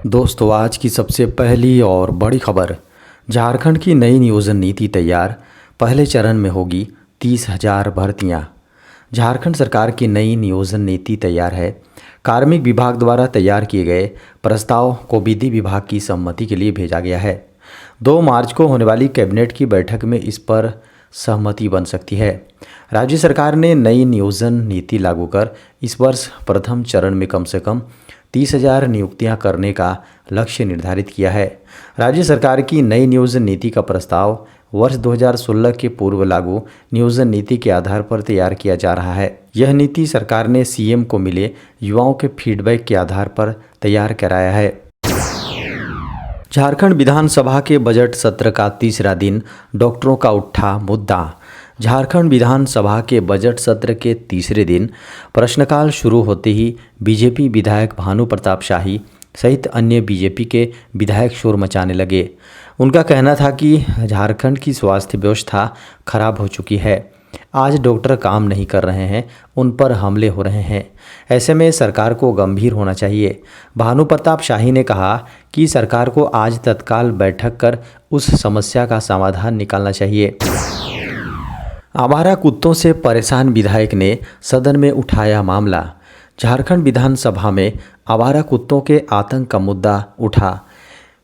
दोस्तों, आज की सबसे पहली और बड़ी खबर। झारखंड की नई नियोजन नीति तैयार। पहले चरण में होगी 30,000 भर्तियां। झारखंड सरकार की नई नियोजन नीति तैयार है। कार्मिक विभाग द्वारा तैयार किए गए प्रस्ताव को विधि विभाग की सहमति के लिए भेजा गया है। 2 मार्च को होने वाली कैबिनेट की बैठक में इस पर सहमति बन सकती है। राज्य सरकार ने नई नियोजन नीति लागू कर इस वर्ष प्रथम चरण में कम से कम 30,000 नियुक्तियां करने का लक्ष्य निर्धारित किया है। राज्य सरकार की नई नियोजन नीति का प्रस्ताव वर्ष 2016 के पूर्व लागू नियोजन नीति के आधार पर तैयार किया जा रहा है। यह नीति सरकार ने सीएम को मिले युवाओं के फीडबैक के आधार पर तैयार कराया है। झारखंड विधानसभा के बजट सत्र का तीसरा दिन डॉक्टरों का उठा मुद्दा। झारखंड विधानसभा के बजट सत्र के तीसरे दिन प्रश्नकाल शुरू होते ही बीजेपी विधायक भानु प्रताप शाही सहित अन्य बीजेपी के विधायक शोर मचाने लगे। उनका कहना था कि झारखंड की स्वास्थ्य व्यवस्था खराब हो चुकी है। आज डॉक्टर काम नहीं कर रहे हैं, उन पर हमले हो रहे हैं। ऐसे में सरकार को गंभीर होना चाहिए। भानु प्रताप शाही ने कहा कि सरकार को आज तत्काल बैठक कर उस समस्या का समाधान निकालना चाहिए। आवारा कुत्तों से परेशान विधायक ने सदन में उठाया मामला। झारखंड विधानसभा में आवारा कुत्तों के आतंक का मुद्दा उठा।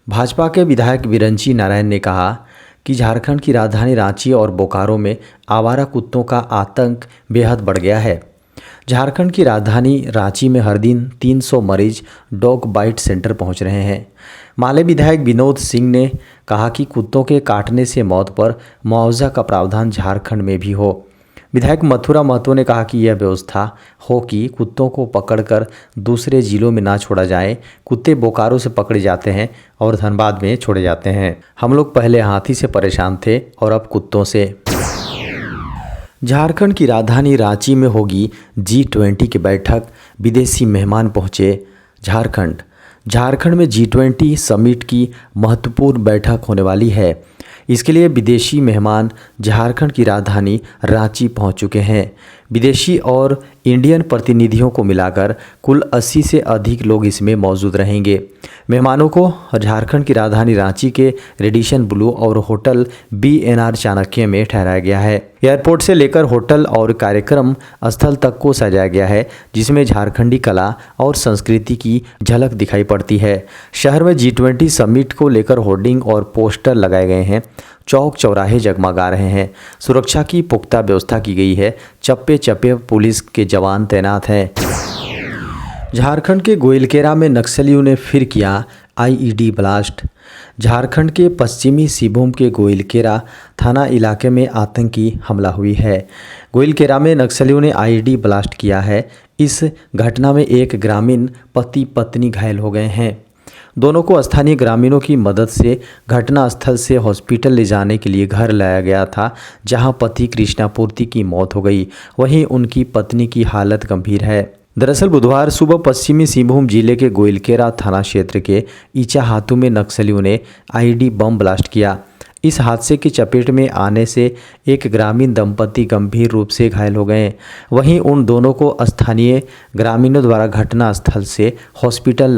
भाजपा के विधायक विरंची नारायण ने कहा कि झारखंड की राजधानी रांची और बोकारो में आवारा कुत्तों का आतंक बेहद बढ़ गया है। झारखंड की राजधानी रांची में हर दिन 300 मरीज डॉग बाइट सेंटर पहुंच रहे हैं। माले विधायक विनोद सिंह ने कहा कि कुत्तों के काटने से मौत पर मुआवजा का प्रावधान झारखंड में भी हो। विधायक मथुरा महतो ने कहा कि यह व्यवस्था हो कि कुत्तों को पकड़कर दूसरे जिलों में ना छोड़ा जाए। कुत्ते बोकारो से पकड़े जाते हैं और धनबाद में छोड़े जाते हैं। हम लोग पहले हाथी से परेशान थे और अब कुत्तों से। झारखंड की राजधानी रांची में होगी G20 की बैठक। विदेशी मेहमान पहुंचे झारखंड में G20 समिट की महत्वपूर्ण बैठक होने वाली है। इसके लिए विदेशी मेहमान झारखंड की राजधानी रांची पहुंच चुके हैं। विदेशी और इंडियन प्रतिनिधियों को मिलाकर कुल 80 से अधिक लोग इसमें मौजूद रहेंगे। मेहमानों को झारखंड की राजधानी रांची के रेडिसन ब्लू और होटल BNR चाणक्य में ठहराया गया है। एयरपोर्ट से लेकर होटल और कार्यक्रम स्थल तक को सजाया गया है, जिसमें झारखंडी कला और संस्कृति की झलक दिखाई पड़ती है। शहर में G20 समिट को लेकर होर्डिंग और पोस्टर लगाए गए हैं। चौक चौराहे जगमगा रहे हैं। सुरक्षा की पुख्ता व्यवस्था की गई है। चप्पे चप्पे पुलिस के जवान तैनात हैं। झारखंड के गोइलकेरा में नक्सलियों ने फिर किया IED ब्लास्ट। झारखंड के पश्चिमी सिंहभूम के गोइलकेरा थाना इलाके में आतंकी हमला हुई है। गोइलकेरा में नक्सलियों ने IED ब्लास्ट किया है। इस घटना में एक ग्रामीण पति पत्नी घायल हो गए हैं। दोनों को स्थानीय ग्रामीणों की मदद से घटनास्थल से हॉस्पिटल ले जाने के लिए घर लाया गया था, जहां पति कृष्णापूर्ति की मौत हो गई। वहीं उनकी पत्नी की हालत गंभीर है। दरअसल बुधवार सुबह पश्चिमी सिंहभूम जिले के गोइलकेरा थाना क्षेत्र के इचाहातू में नक्सलियों ने IED बम ब्लास्ट किया। इस हादसे की चपेट में आने से एक ग्रामीण दंपति गंभीर रूप से घायल हो गए। वहीं उन दोनों को स्थानीय ग्रामीणों द्वारा घटनास्थल से हॉस्पिटल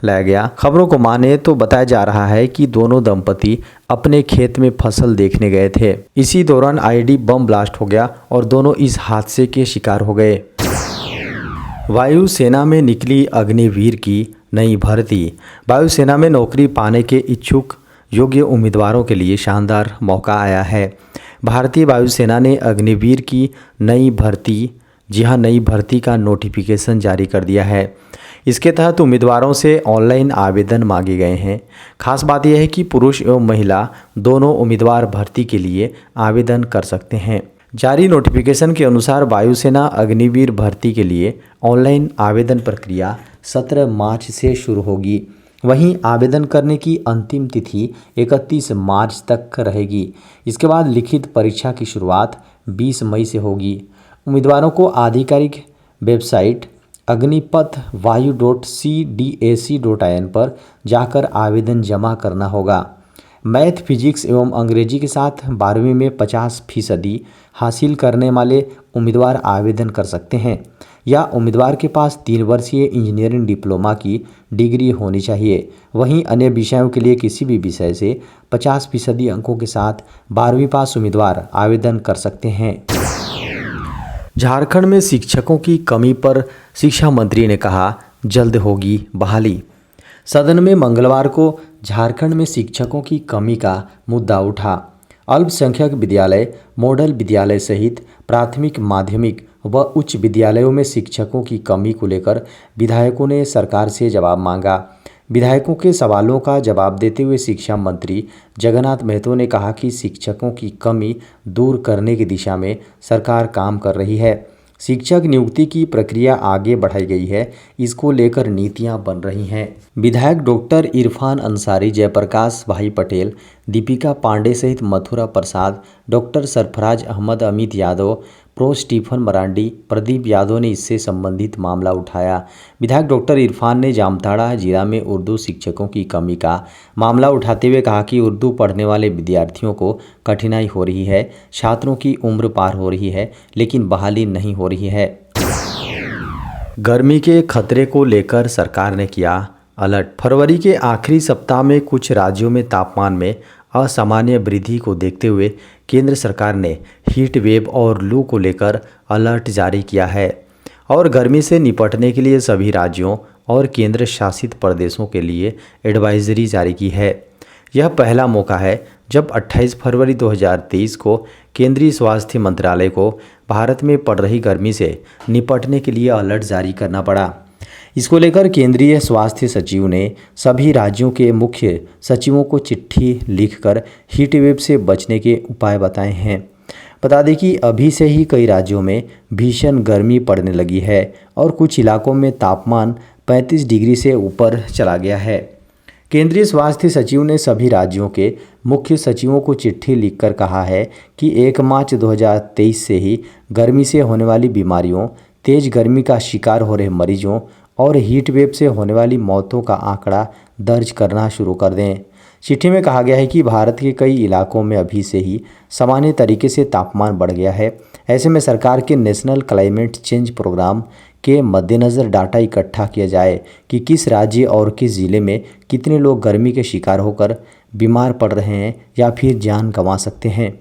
लाया गया। खबरों को माने तो बताया जा रहा है कि दोनों दंपति अपने खेत में फसल देखने गए थे। इसी दौरान IED बम ब्लास्ट हो गया और दोनों इस हादसे के शिकार हो गए। वायुसेना में निकली अग्निवीर की नई भर्ती। वायुसेना में नौकरी पाने के इच्छुक योग्य उम्मीदवारों के लिए शानदार मौका आया है। भारतीय वायुसेना ने अग्निवीर की नई भर्ती का नोटिफिकेशन जारी कर दिया है। इसके तहत उम्मीदवारों से ऑनलाइन आवेदन मांगे गए हैं। खास बात यह है कि पुरुष एवं महिला दोनों उम्मीदवार भर्ती के लिए आवेदन कर सकते हैं। जारी नोटिफिकेशन के अनुसार वायुसेना अग्निवीर भर्ती के लिए ऑनलाइन आवेदन प्रक्रिया 17 मार्च से शुरू होगी। वहीं आवेदन करने की अंतिम तिथि 31 मार्च तक रहेगी। इसके बाद लिखित परीक्षा की शुरुआत 20 मई से होगी। उम्मीदवारों को आधिकारिक वेबसाइट अग्निपथ-वायु.cdac.in पर जाकर आवेदन जमा करना होगा। मैथ, फिजिक्स एवं अंग्रेजी के साथ 12वीं में 50% हासिल करने वाले उम्मीदवार आवेदन कर सकते हैं। या उम्मीदवार के पास 3 वर्षीय इंजीनियरिंग डिप्लोमा की डिग्री होनी चाहिए। वहीं अन्य विषयों के लिए किसी भी विषय से 50% अंकों के साथ 12वीं पास उम्मीदवार आवेदन कर सकते हैं। झारखंड में शिक्षकों की कमी पर शिक्षा मंत्री ने कहा, जल्द होगी बहाली। सदन में मंगलवार को झारखंड में शिक्षकों की कमी का मुद्दा उठा। अल्पसंख्यक विद्यालय, मॉडल विद्यालय सहित प्राथमिक, माध्यमिक व उच्च विद्यालयों में शिक्षकों की कमी को लेकर विधायकों ने सरकार से जवाब मांगा। विधायकों के सवालों का जवाब देते हुए शिक्षा मंत्री जगन्नाथ महतो ने कहा कि शिक्षकों की कमी दूर करने की दिशा में सरकार काम कर रही है। शिक्षक नियुक्ति की प्रक्रिया आगे बढ़ाई गई है, इसको लेकर नीतियां बन रही हैं। विधायक डॉक्टर इरफान अंसारी, जयप्रकाश भाई पटेल, दीपिका पांडे सहित Mathura Prasad, doctor Sarfaraz Ahmed, Amit Yadav, pro Stephen Marandi, Pradeep Yadav ने इससे संबंधित मामला उठाया। विधायक डॉक्टर इरफान ने जामताड़ा जिला में उर्दू शिक्षकों की कमी का मामला उठाते हुए कहा कि उर्दू पढ़ने वाले विद्यार्थियों को कठिनाई हो रही है, छात्रों की उम्र पार हो रही है, लेकिन बहाली नहीं हो रही है। गर्मी के खतरे को लेकर सरकार ने किया अलर्ट। फरवरी के आखिरी सप्ताह में कुछ राज्यों में तापमान में असामान्य वृद्धि को देखते हुए केंद्र सरकार ने हीट वेव और लू को लेकर अलर्ट जारी किया है और गर्मी से निपटने के लिए सभी राज्यों और केंद्र शासित प्रदेशों के लिए एडवाइजरी जारी की है। यह पहला मौका है जब 28 फरवरी 2023 को केंद्रीय स्वास्थ्य मंत्रालय को भारत में पड़ रही गर्मी से निपटने के लिए अलर्ट जारी करना पड़ा। इसको लेकर केंद्रीय स्वास्थ्य सचिव ने सभी राज्यों के मुख्य सचिवों को चिट्ठी लिखकर हीट वेव से बचने के उपाय बताए हैं। बता दें कि अभी से ही कई राज्यों में भीषण गर्मी पड़ने लगी है और कुछ इलाकों में तापमान 35 डिग्री से ऊपर चला गया है। केंद्रीय स्वास्थ्य सचिव ने सभी राज्यों के मुख्य सचिवों को चिट्ठी लिखकर कहा है कि 1 मार्च 2023 से ही गर्मी से होने वाली बीमारियों, तेज गर्मी का शिकार हो रहे मरीजों और हीट वेव से होने वाली मौतों का आंकड़ा दर्ज करना शुरू कर दें। चिट्ठी में कहा गया है कि भारत के कई इलाकों में अभी से ही सामान्य तरीके से तापमान बढ़ गया है। ऐसे में सरकार के नेशनल क्लाइमेट चेंज प्रोग्राम के मद्देनज़र डाटा इकट्ठा किया जाए कि किस राज्य और किस ज़िले में कितने लोग गर्मी के शिकार होकर बीमार पड़ रहे हैं या फिर जान गंवा सकते हैं।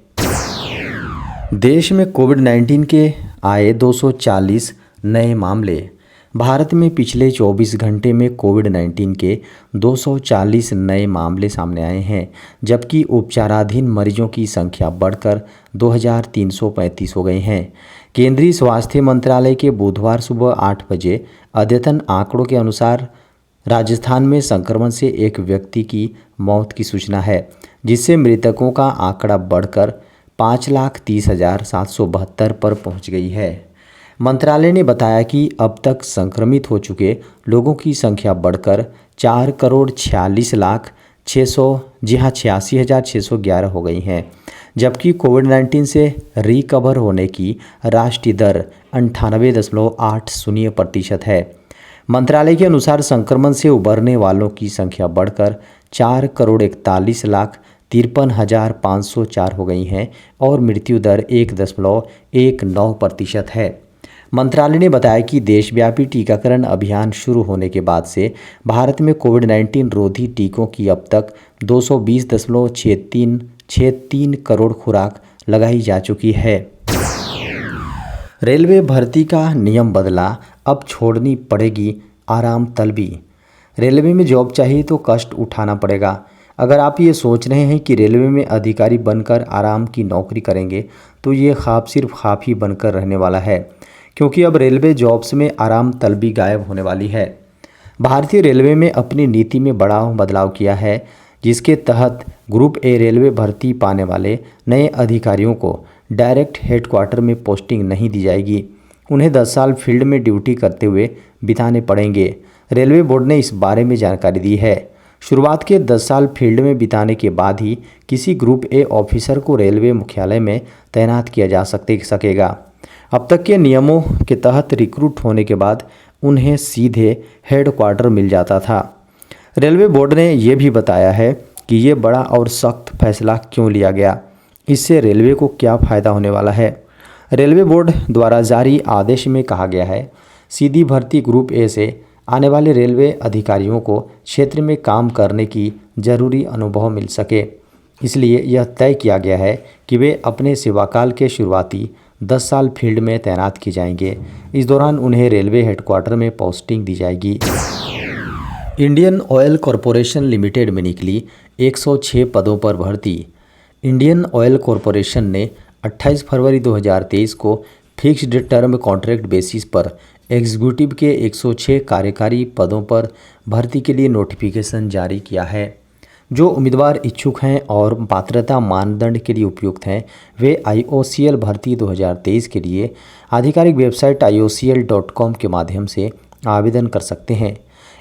देश में कोविड-19 के आए 240 नए मामले। भारत में पिछले 24 घंटे में कोविड-19 के 240 नए मामले सामने आए हैं, जबकि उपचाराधीन मरीजों की संख्या बढ़कर 2335 हो गई हैं। केंद्रीय स्वास्थ्य मंत्रालय के बुधवार सुबह 8 बजे अद्यतन आंकड़ों के अनुसार राजस्थान में संक्रमण से एक व्यक्ति की मौत की सूचना है, जिससे मृतकों का आंकड़ा बढ़कर 5,30,772 पर पहुंच गई है। मंत्रालय ने बताया कि अब तक संक्रमित हो चुके लोगों की संख्या बढ़कर 4,46,600 हो गई है, जबकि कोविड-19 से रिकवर होने की राष्ट्रीय दर 98.80% है। मंत्रालय के अनुसार संक्रमण से उबरने वालों की संख्या बढ़कर 4,41,53,504 हो गई है और मृत्यु दर 1.19% है। मंत्रालय ने बताया कि देशव्यापी टीकाकरण अभियान शुरू होने के बाद से भारत में कोविड-19 रोधी टीकों की अब तक 220.63 करोड़ खुराक लगाई जा चुकी है। रेलवे भर्ती का नियम बदला, अब छोड़नी पड़ेगी आराम तलबी। रेलवे में जॉब चाहिए तो कष्ट उठाना पड़ेगा। अगर आप ये सोच रहे हैं कि रेलवे में अधिकारी बनकर आराम की नौकरी करेंगे तो ये ख्वाब सिर्फ ख्वाब ही बनकर रहने वाला है, क्योंकि अब रेलवे जॉब्स में आराम तलबी गायब होने वाली है। भारतीय रेलवे में अपनी नीति में बड़ा बदलाव किया है, जिसके तहत ग्रुप ए रेलवे भर्ती पाने वाले नए अधिकारियों को डायरेक्ट हेडक्वार्टर में पोस्टिंग नहीं दी जाएगी। उन्हें 10 साल फील्ड में ड्यूटी करते हुए बिताने पड़ेंगे। रेलवे बोर्ड ने इस बारे में जानकारी दी है। शुरुआत के 10 साल फील्ड में बिताने के बाद ही किसी ग्रुप ए ऑफिसर को रेलवे मुख्यालय में तैनात किया जा सकेगा। अब तक के नियमों के तहत रिक्रूट होने के बाद उन्हें सीधे हेडक्वार्टर मिल जाता था। रेलवे बोर्ड ने यह भी बताया है कि ये बड़ा और सख्त फैसला क्यों लिया गया, इससे रेलवे को क्या फ़ायदा होने वाला है। रेलवे बोर्ड द्वारा जारी आदेश में कहा गया है सीधी भर्ती ग्रुप ए से आने वाले रेलवे अधिकारियों को क्षेत्र में काम करने की जरूरी अनुभव मिल सके। इसलिए यह तय किया गया है कि वे अपने सेवाकाल के शुरुआती 10 साल फील्ड में तैनात किए जाएंगे। इस दौरान उन्हें रेलवे हेडक्वार्टर में पोस्टिंग दी जाएगी। इंडियन ऑयल कॉरपोरेशन लिमिटेड में निकली 106 पदों पर भर्ती। इंडियन ऑयल कॉरपोरेशन ने 28 फरवरी 2023 को फिक्स्ड टर्म कॉन्ट्रैक्ट बेसिस पर एग्जीक्यूटिव के 106 कार्यकारी पदों पर भर्ती के लिए नोटिफिकेशन जारी किया है। जो उम्मीदवार इच्छुक हैं और पात्रता मानदंड के लिए उपयुक्त हैं, वे IOCL भर्ती 2023 के लिए आधिकारिक वेबसाइट iocl.com के माध्यम से आवेदन कर सकते हैं।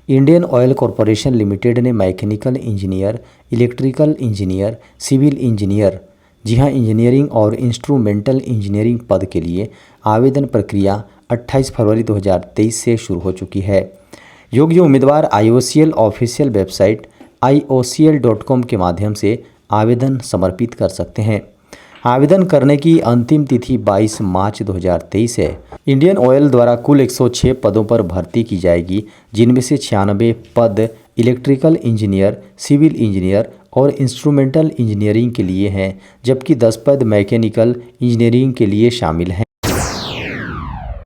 इंडियन ऑयल कॉरपोरेशन लिमिटेड ने mechanical engineer, electrical engineer, civil engineer, जी हाँ, इंजीनियरिंग और इंस्ट्रूमेंटल इंजीनियरिंग पद के लिए आवेदन प्रक्रिया 28 फरवरी 2023 से शुरू हो चुकी है। योग्य उम्मीदवार IOCL ऑफिशियल वेबसाइट iocl.com के माध्यम से आवेदन समर्पित कर सकते हैं। आवेदन करने की अंतिम तिथि 22 मार्च 2023 है। इंडियन ऑयल द्वारा कुल 106 पदों पर भर्ती की जाएगी, जिनमें से 96 पद इलेक्ट्रिकल इंजीनियर, सिविल इंजीनियर और इंस्ट्रूमेंटल इंजीनियरिंग के लिए हैं, जबकि 10 पद मैकेनिकल इंजीनियरिंग के लिए शामिल हैं।